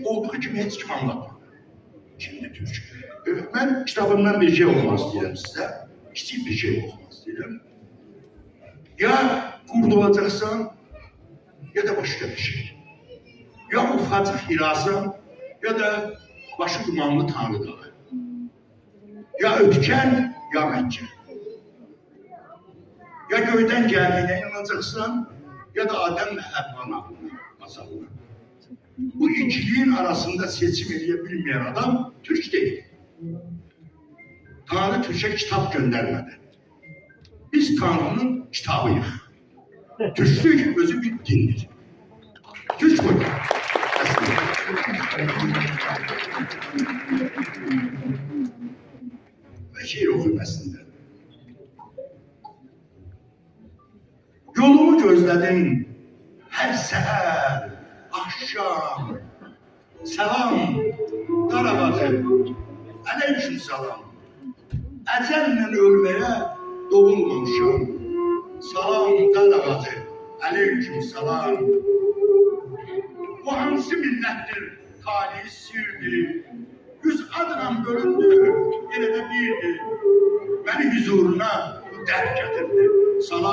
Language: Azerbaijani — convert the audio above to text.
olduğu kimi heç kim anlatmadı. Şimdi Türk. Ben kitabımdan bir şey okumak istedim size. Küçük bir şey okumak istedim. Ya kurd olacaksan ya da başka bir şey. Ya ufacık hirasan ya da başı dumanlı Tanrı Dağı. Ya ötken ya Mekke. Ya göyden geldiğine inanacaksan ya da Adem ve Havva'nın masalına. Bu ikiliğin arasında seçim edebilmeyen adam Türk değil. Tanrı Türk'e kitap göndermedi. Biz Tanrı'nın kitabıyız. Türklük özü bir dindir. Türk bu. Ve şiir okuyum aslında. Yolumu gözledim her seher, akşam. Selam, Qarabağ, aleyküm salam. Əcəllə ölməyə doğulmamışam. Salam, Qarabağ, aleyküm salam. Bu hansı millətdir, tali sirdi. Yüz adına bölündü, yenə də birdi. Məni huzuruna bu dərd gətirdi. Salam.